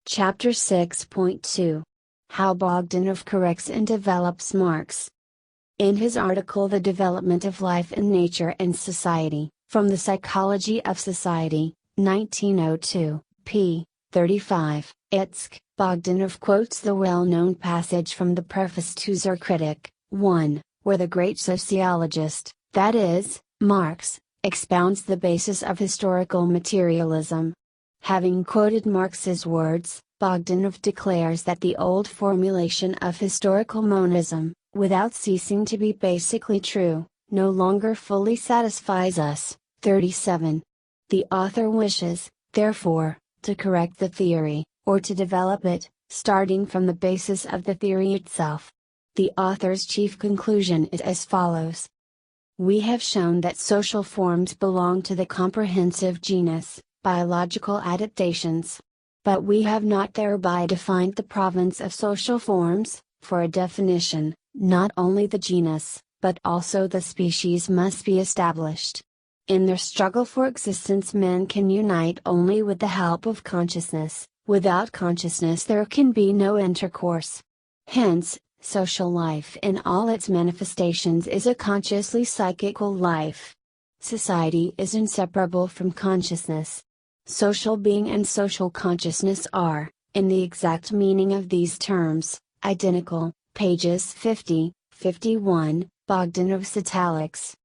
Chapter 6.2. How Bogdanov Corrects and Develops Marx. In his article The Development of Life in Nature and Society, from the Psychology of Society, 1902, p. 35, Bogdanov quotes the well-known passage from the preface to Zur Kritik, 1, where the great sociologist, that is, Marx, expounds the basis of historical materialism. Having quoted Marx's words, Bogdanov declares that the old formulation of historical monism, without ceasing to be basically true, no longer fully satisfies us. 37. The author wishes, therefore, to correct the theory, or to develop it, starting from the basis of the theory itself. The author's chief conclusion is as follows. We have shown that social forms belong to the comprehensive genus, biological adaptations. But we have not thereby defined the province of social forms. For a definition, not only the genus, but also the species must be established. In their struggle for existence, men can unite only with the help of consciousness. Without consciousness there can be no intercourse. Hence, social life in all its manifestations is a consciously psychical life. Society is inseparable from consciousness. Social being and social consciousness are, in the exact meaning of these terms, identical. Pages 50, 51, Bogdanov's italics.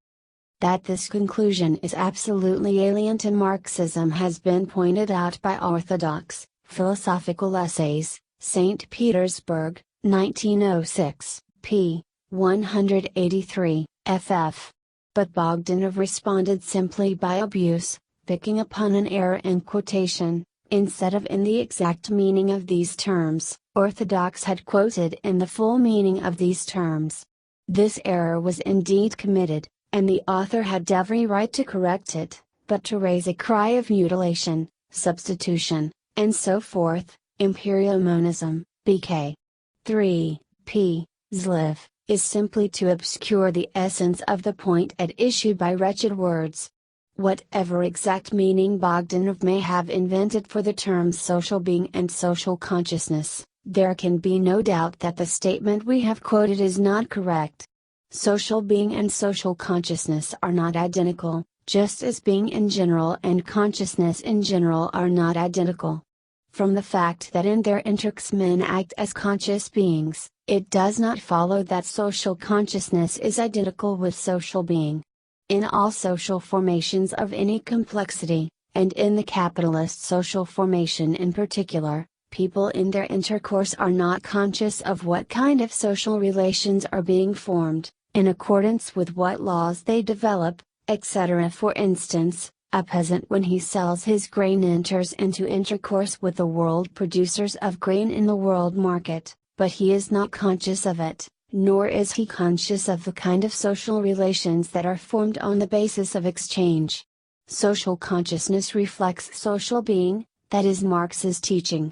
That this conclusion is absolutely alien to Marxism has been pointed out by Orthodox, Philosophical Essays, St. Petersburg, 1906, p. 183, ff. But Bogdanov responded simply by abuse, picking upon an error in quotation, instead of in the exact meaning of these terms. Orthodox had quoted in the full meaning of these terms. This error was indeed committed, and the author had every right to correct it, but to raise a cry of mutilation, substitution, and so forth, Empirio-monism, BK. 3, p. Zliv, is simply to obscure the essence of the point at issue by wretched words. Whatever exact meaning Bogdanov may have invented for the terms social being and social consciousness, there can be no doubt that the statement we have quoted is not correct. Social being and social consciousness are not identical, just as being in general and consciousness in general are not identical. From the fact that in their intercs men act as conscious beings, it does not follow that social consciousness is identical with social being. In all social formations of any complexity, and in the capitalist social formation in particular, people in their intercourse are not conscious of what kind of social relations are being formed, in accordance with what laws they develop, etc. For instance, a peasant when he sells his grain enters into intercourse with the world producers of grain in the world market, but he is not conscious of it. Nor is he conscious of the kind of social relations that are formed on the basis of exchange. Social consciousness reflects social being, that is Marx's teaching.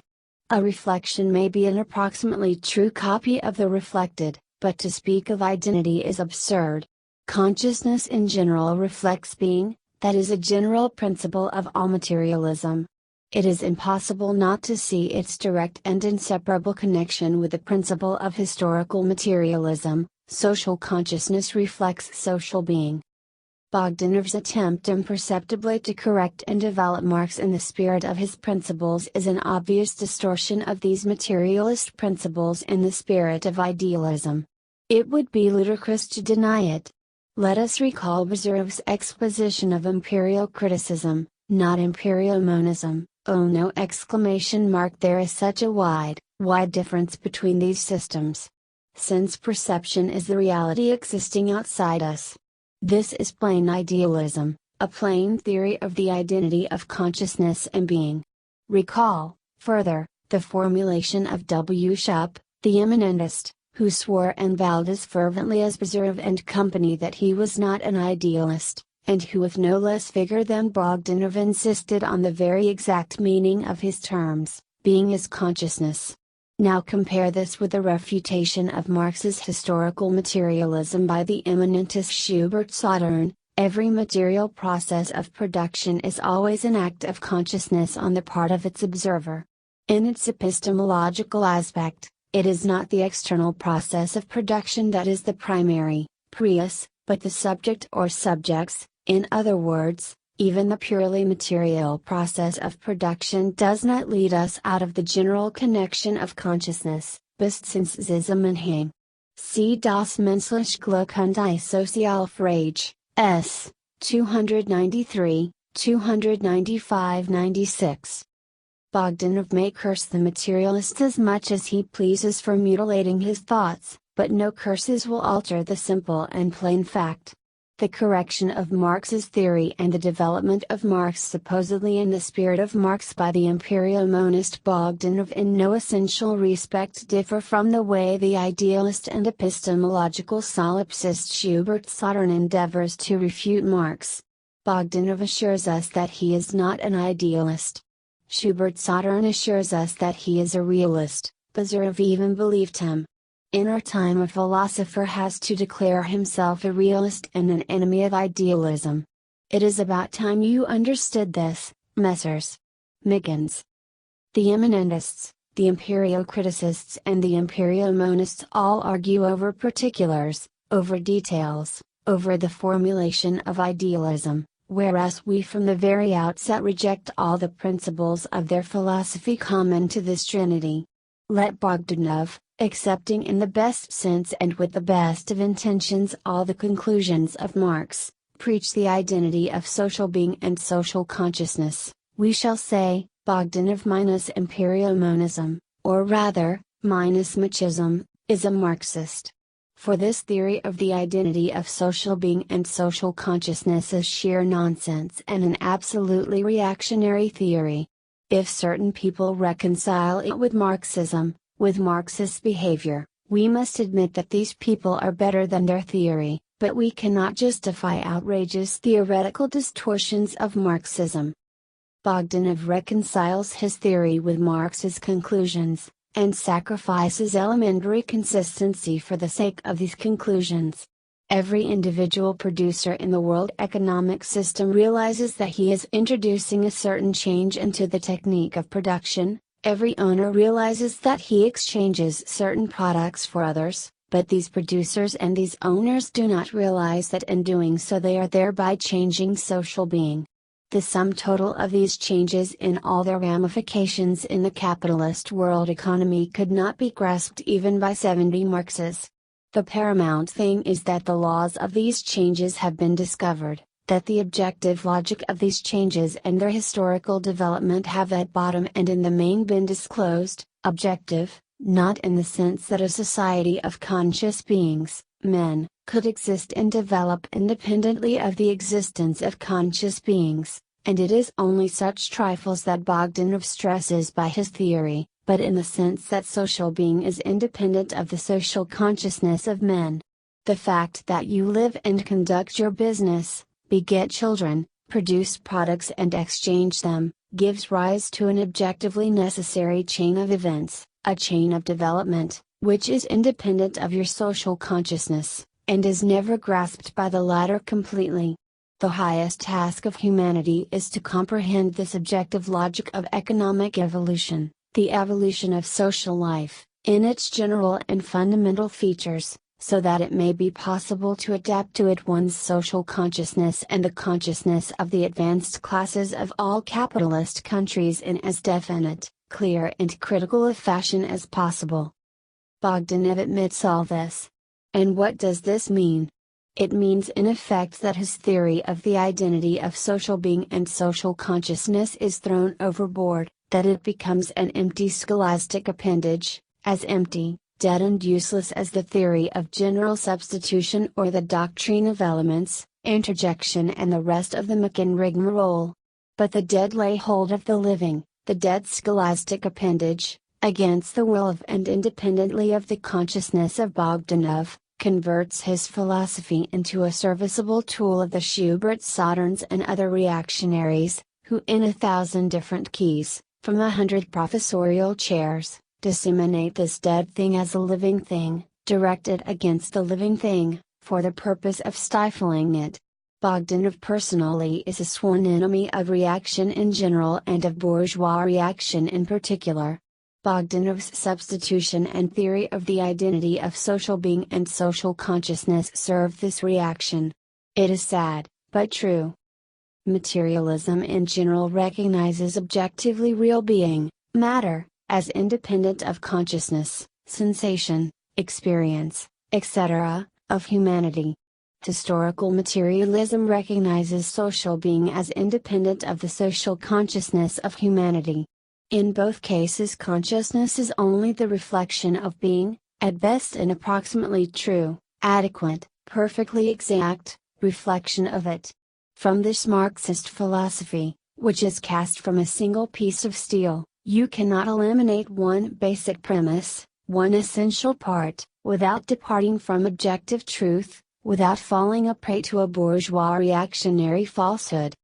A reflection may be an approximately true copy of the reflected, but to speak of identity is absurd. Consciousness in general reflects being, that is a general principle of all materialism. It is impossible not to see its direct and inseparable connection with the principle of historical materialism. Social consciousness reflects social being. Bogdanov's attempt imperceptibly to correct and develop Marx in the spirit of his principles is an obvious distortion of these materialist principles in the spirit of idealism. It would be ludicrous to deny it. Let us recall Bezurov's exposition of Empirio-criticism, not Empirio-monism. Oh no! There is such a wide difference between these systems. Since perception is the reality existing outside us. This is plain idealism, a plain theory of the identity of consciousness and being. Recall, further, the formulation of W. Schupp, the immanentist, who swore and vowed as fervently as Bezurov and company that he was not an idealist, and who with no less vigor than Bogdanov insisted on the very exact meaning of his terms, being is consciousness. Now compare this with the refutation of Marx's historical materialism by the immanentist Schubert Sottern. Every material process of production is always an act of consciousness on the part of its observer. In its epistemological aspect, it is not the external process of production that is the primary, prius, but the subject or subjects. In other words, even the purely material process of production does not lead us out of the general connection of consciousness, Bestzinszusammenhang. See das menschliche Glück und die Sozialfrage, s. 293, 295-96. Bogdanov may curse the materialist as much as he pleases for mutilating his thoughts, but no curses will alter the simple and plain fact. The correction of Marx's theory and the development of Marx supposedly in the spirit of Marx by the empirio-monist Bogdanov in no essential respect differ from the way the idealist and epistemological solipsist Schubert Sothern endeavors to refute Marx. Bogdanov assures us that he is not an idealist. Schubert Sothern assures us that he is a realist. Bazarov even believed him. In our time a philosopher has to declare himself a realist and an enemy of idealism. It is about time you understood this, Messrs. Miggins. The immanentists, the empirio-criticists and the empirio-monists all argue over particulars, over details, over the formulation of idealism, whereas we from the very outset reject all the principles of their philosophy common to this trinity. Let Bogdanov, accepting in the best sense and with the best of intentions all the conclusions of Marx, preach the identity of social being and social consciousness, we shall say, Bogdanov minus empirio-monism, or rather, minus Marxism, is a Marxist. For this theory of the identity of social being and social consciousness is sheer nonsense and an absolutely reactionary theory. If certain people reconcile it with Marxism, with Marxist behavior, we must admit that these people are better than their theory, but we cannot justify outrageous theoretical distortions of Marxism. Bogdanov reconciles his theory with Marx's conclusions, and sacrifices elementary consistency for the sake of these conclusions. Every individual producer in the world economic system realizes that he is introducing a certain change into the technique of production. Every owner realizes that he exchanges certain products for others, but these producers and these owners do not realize that in doing so they are thereby changing social being. The sum total of these changes in all their ramifications in the capitalist world economy could not be grasped even by 70 Marxes. The paramount thing is that the laws of these changes have been discovered, that the objective logic of these changes and their historical development have at bottom and in the main been disclosed, objective, not in the sense that a society of conscious beings, men, could exist and develop independently of the existence of conscious beings, and it is only such trifles that Bogdanov stresses by his theory, but in the sense that social being is independent of the social consciousness of men. The fact that you live and conduct your business, beget children, produce products and exchange them, gives rise to an objectively necessary chain of events, a chain of development, which is independent of your social consciousness, and is never grasped by the latter completely. The highest task of humanity is to comprehend this objective logic of economic evolution, the evolution of social life, in its general and fundamental features, so that it may be possible to adapt to it one's social consciousness and the consciousness of the advanced classes of all capitalist countries in as definite, clear and critical a fashion as possible. Bogdanov admits all this. And what does this mean? It means in effect that his theory of the identity of social being and social consciousness is thrown overboard, that it becomes an empty scholastic appendage, as empty, dead and useless as the theory of general substitution or the doctrine of elements, interjection and the rest of the rigmarole. But the dead lay hold of the living, the dead scholastic appendage, against the will of and independently of the consciousness of Bogdanov, converts his philosophy into a serviceable tool of the Schubert Southerns and other reactionaries, who in 1,000 different keys, from 100 professorial chairs, disseminate this dead thing as a living thing, directed against the living thing, for the purpose of stifling it. Bogdanov personally is a sworn enemy of reaction in general and of bourgeois reaction in particular. Bogdanov's substitution and theory of the identity of social being and social consciousness serve this reaction. It is sad, but true. Materialism in general recognizes objectively real being, matter, as independent of consciousness, sensation, experience, etc., of humanity. Historical materialism recognizes social being as independent of the social consciousness of humanity. In both cases, consciousness is only the reflection of being, at best an approximately true, adequate, perfectly exact, reflection of it. From this Marxist philosophy, which is cast from a single piece of steel, you cannot eliminate one basic premise, one essential part, without departing from objective truth, without falling a prey to a bourgeois reactionary falsehood.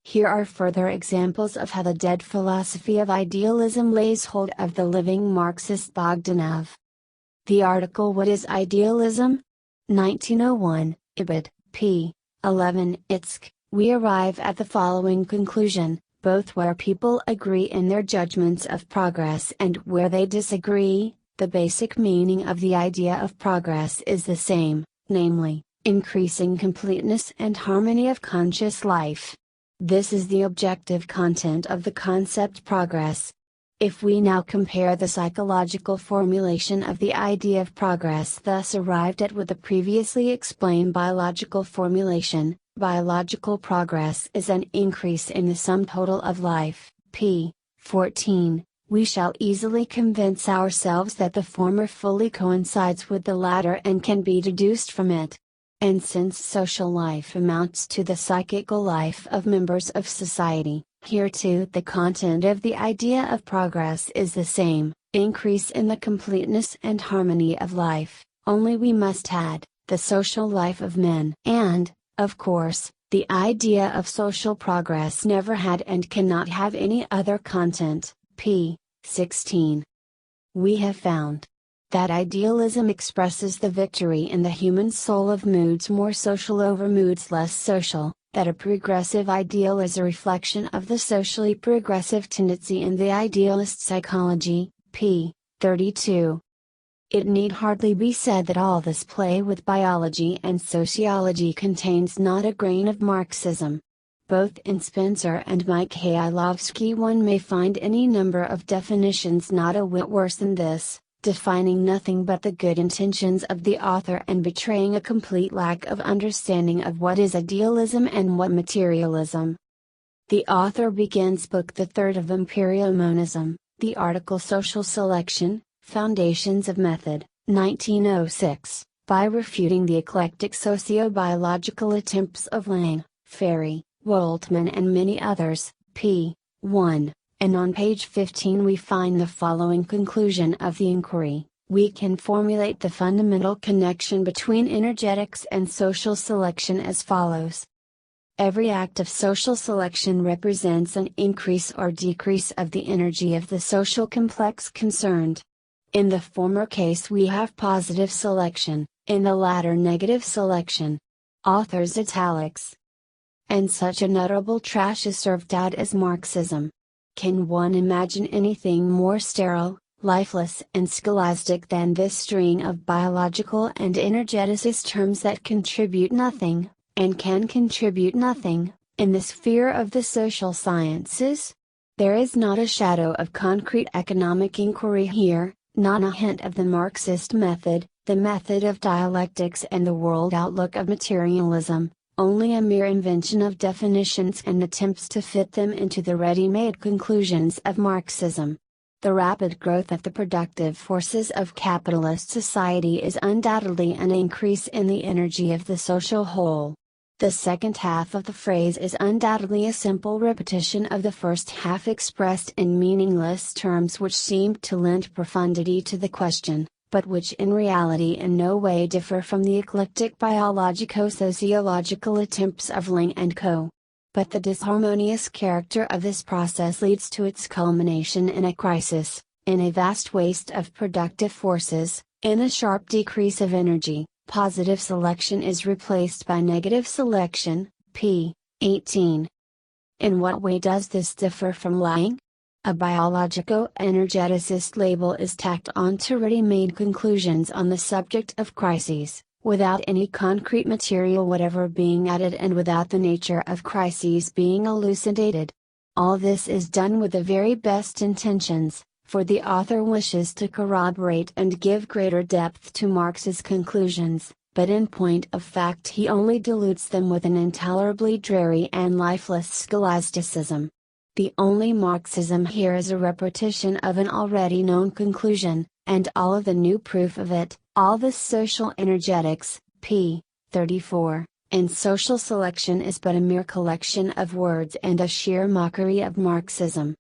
Here are further examples of how the dead philosophy of idealism lays hold of the living Marxist Bogdanov. The article What is Idealism? 1901, Ibid, p. 11 Itsk, we arrive at the following conclusion, both where people agree in their judgments of progress and where they disagree, the basic meaning of the idea of progress is the same, namely, increasing completeness and harmony of conscious life. This is the objective content of the concept progress. If we now compare the psychological formulation of the idea of progress thus arrived at with the previously explained biological formulation, biological progress is an increase in the sum total of life, p. 14, we shall easily convince ourselves that the former fully coincides with the latter and can be deduced from it. And since social life amounts to the psychical life of members of society, here too the content of the idea of progress is the same, increase in the completeness and harmony of life, only we must add, the social life of men. And, of course, the idea of social progress never had and cannot have any other content, p. 16. We have found that idealism expresses the victory in the human soul of moods more social over moods less social, that a progressive ideal is a reflection of the socially progressive tendency in the idealist psychology, p. 32. It need hardly be said that all this play with biology and sociology contains not a grain of Marxism. Both in Spencer and Mikhailovsky one may find any number of definitions not a whit worse than this, defining nothing but the good intentions of the author and betraying a complete lack of understanding of what is idealism and what materialism. The author begins Book the Third of Empirio-monism, the article Social Selection, Foundations of Method, 1906, by refuting the eclectic socio-biological attempts of Lang, Ferry, Woltmann and many others, p. 1. And on page 15 we find the following conclusion of the inquiry, we can formulate the fundamental connection between energetics and social selection as follows. Every act of social selection represents an increase or decrease of the energy of the social complex concerned. In the former case we have positive selection, in the latter negative selection. Author's italics. And such unutterable trash is served out as Marxism. Can one imagine anything more sterile, lifeless and scholastic than this string of biological and energeticist terms that contribute nothing, and can contribute nothing, in the sphere of the social sciences? There is not a shadow of concrete economic inquiry here, not a hint of the Marxist method, the method of dialectics and the world outlook of materialism. Only a mere invention of definitions and attempts to fit them into the ready-made conclusions of Marxism. The rapid growth of the productive forces of capitalist society is undoubtedly an increase in the energy of the social whole. The second half of the phrase is undoubtedly a simple repetition of the first half expressed in meaningless terms which seem to lend profundity to the question, but which in reality in no way differ from the eclectic biologico-sociological attempts of Lang and co. But the disharmonious character of this process leads to its culmination in a crisis, in a vast waste of productive forces, in a sharp decrease of energy, Positive selection is replaced by negative selection, p. 18. In what way does this differ from lying? A biologico-energeticist label is tacked on to ready-made conclusions on the subject of crises, without any concrete material whatever being added and without the nature of crises being elucidated. All this is done with the very best intentions, for the author wishes to corroborate and give greater depth to Marx's conclusions, but in point of fact he only dilutes them with an intolerably dreary and lifeless scholasticism. The only Marxism here is a repetition of an already known conclusion, and all of the new proof of it, all the social energetics, p. 34, and social selection is but a mere collection of words and a sheer mockery of Marxism.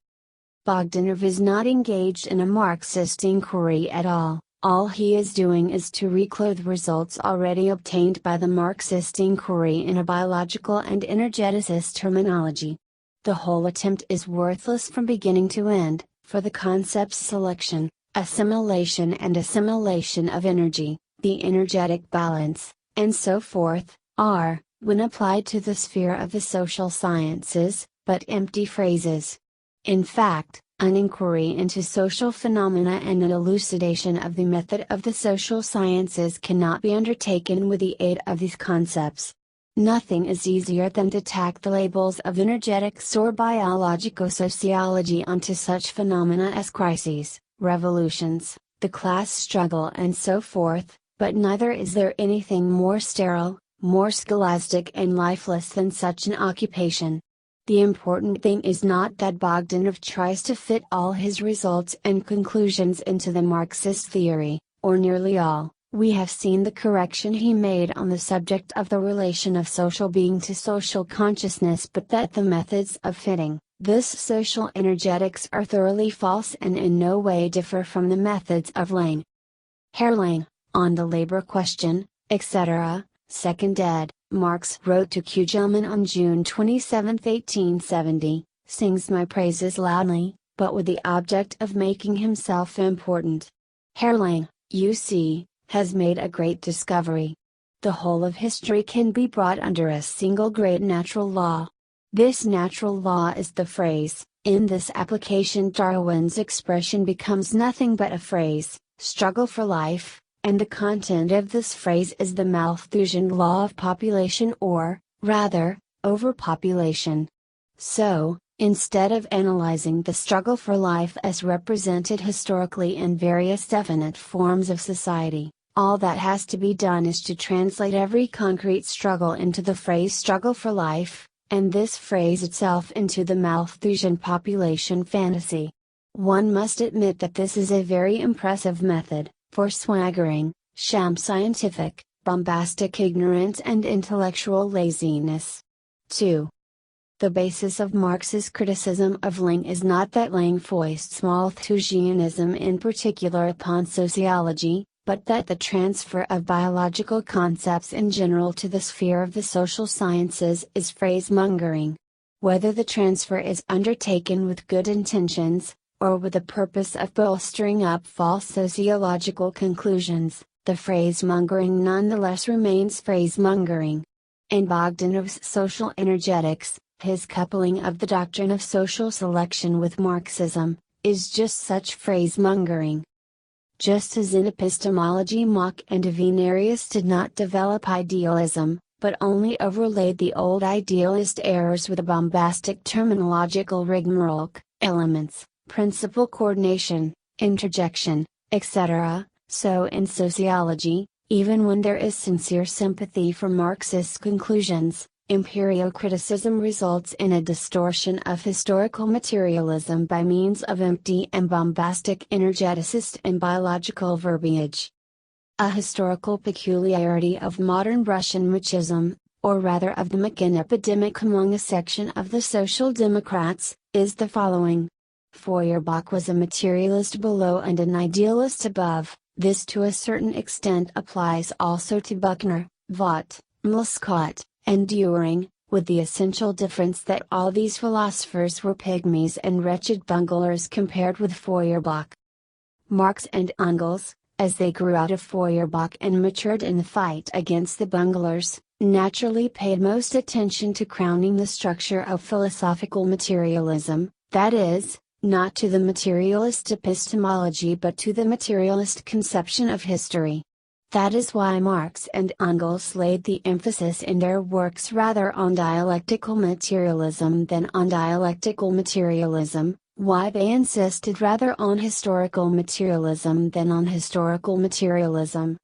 Bogdanov is not engaged in a Marxist inquiry at all. All he is doing is to reclothe results already obtained by the Marxist inquiry in a biological and energeticist terminology. The whole attempt is worthless from beginning to end, for the concepts selection, assimilation and assimilation of energy, the energetic balance, and so forth, are, when applied to the sphere of the social sciences, but empty phrases. In fact, an inquiry into social phenomena and an elucidation of the method of the social sciences cannot be undertaken with the aid of these concepts. Nothing is easier than to tack the labels of energetics or biologico-sociology onto such phenomena as crises, revolutions, the class struggle and so forth, but neither is there anything more sterile, more scholastic and lifeless than such an occupation. The important thing is not that Bogdanov tries to fit all his results and conclusions into the Marxist theory, or nearly all. We have seen the correction he made on the subject of the relation of social being to social consciousness, but that the methods of fitting this social energetics are thoroughly false and in no way differ from the methods of Lenin. Herr Lenin, on the labor question, etc., 2nd ed., Marx wrote to Q. Gelman on June 27, 1870, sings my praises loudly, but with the object of making himself important. Herr Lenin, you see, has made a great discovery. The whole of history can be brought under a single great natural law. This natural law is the phrase. In this application Darwin's expression becomes nothing but a phrase, struggle for life, and the content of this phrase is the Malthusian law of population or, rather, overpopulation. So, instead of analyzing the struggle for life as represented historically in various definite forms of society, all that has to be done is to translate every concrete struggle into the phrase struggle for life, and this phrase itself into the Malthusian population fantasy. One must admit that this is a very impressive method, for swaggering, sham scientific, bombastic ignorance and intellectual laziness. 2. The basis of Marx's criticism of Lenin is not that Lenin foists Malthusianism in particular upon sociology, but that the transfer of biological concepts in general to the sphere of the social sciences is phrase-mongering. Whether the transfer is undertaken with good intentions, or with the purpose of bolstering up false sociological conclusions, the phrase-mongering nonetheless remains phrase-mongering. In Bogdanov's social energetics, his coupling of the doctrine of social selection with Marxism, is just such phrase-mongering. Just as in epistemology Mach and Avenarius did not develop idealism, but only overlaid the old idealist errors with a bombastic terminological rigmarole, elements, principal coordination, interjection, etc., so in sociology, even when there is sincere sympathy for Marxist conclusions, Empirio-criticism results in a distortion of historical materialism by means of empty and bombastic energeticist and biological verbiage. A historical peculiarity of modern Russian Machism, or rather of the Machin epidemic among a section of the Social Democrats, is the following. Feuerbach was a materialist below and an idealist above. This to a certain extent applies also to Buchner, Vaught, Lescott, and Dühring, with the essential difference that all these philosophers were pygmies and wretched bunglers compared with Feuerbach. Marx and Engels, as they grew out of Feuerbach and matured in the fight against the bunglers, naturally paid most attention to crowning the structure of philosophical materialism, that is, not to the materialist epistemology but to the materialist conception of history. That is why Marx and Engels laid the emphasis in their works rather on dialectical materialism than on dialectical materialism, why they insisted rather on historical materialism than on historical materialism.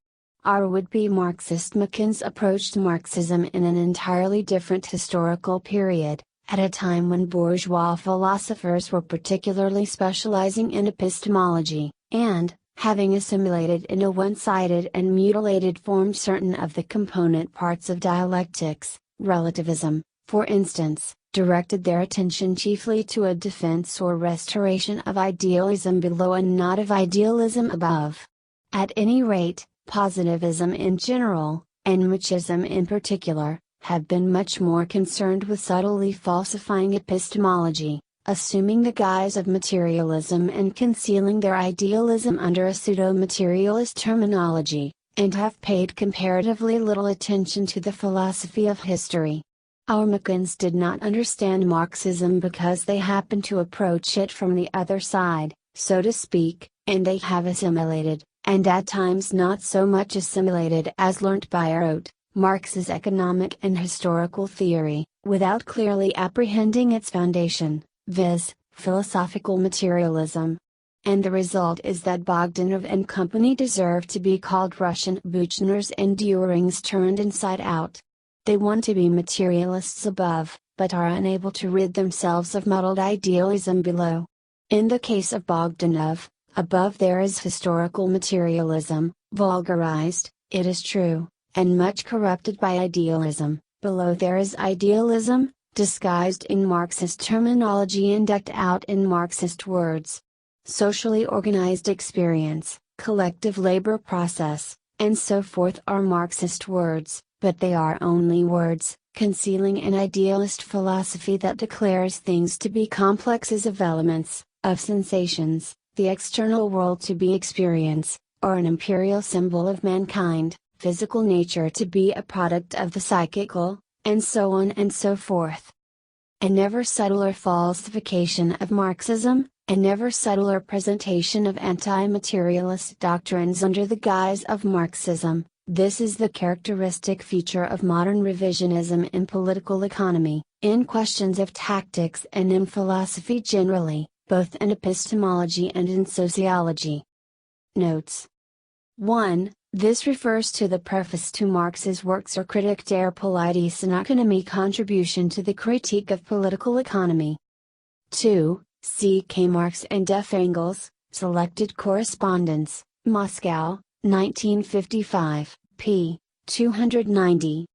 Our would-be Marxist Macans approached Marxism in an entirely different historical period, at a time when bourgeois philosophers were particularly specializing in epistemology, and, having assimilated in a one-sided and mutilated form certain of the component parts of dialectics, relativism, for instance, directed their attention chiefly to a defense or restoration of idealism below and not of idealism above. At any rate, positivism in general, and Machism in particular, have been much more concerned with subtly falsifying epistemology, assuming the guise of materialism and concealing their idealism under a pseudo-materialist terminology, and have paid comparatively little attention to the philosophy of history. Our Macans did not understand Marxism because they happened to approach it from the other side, so to speak, and they have assimilated, and at times not so much assimilated as learnt by rote, Marx's economic and historical theory, without clearly apprehending its foundation, viz., philosophical materialism. And the result is that Bogdanov and company deserve to be called Russian Buchners and Dürings turned inside out. They want to be materialists above, but are unable to rid themselves of muddled idealism below. In the case of Bogdanov, above there is historical materialism, vulgarized, it is true, and much corrupted by idealism, below there is idealism, disguised in Marxist terminology and decked out in Marxist words. Socially organized experience, collective labor process, and so forth are Marxist words, but they are only words, concealing an idealist philosophy that declares things to be complexes of elements, of sensations, the external world to be experience, or an imperial symbol of mankind, physical nature to be a product of the psychical, and so on and so forth. A never subtler falsification of Marxism, a never subtler presentation of anti-materialist doctrines under the guise of Marxism. This is the characteristic feature of modern revisionism in political economy, in questions of tactics and in philosophy generally, both in epistemology and in sociology. Notes. 1. This refers to the preface to Marx's works or Kritik der politischen Ökonomie contribution to the critique of political economy. 2. C.K. Marx and F. Engels, Selected Correspondence, Moscow, 1955, p. 290.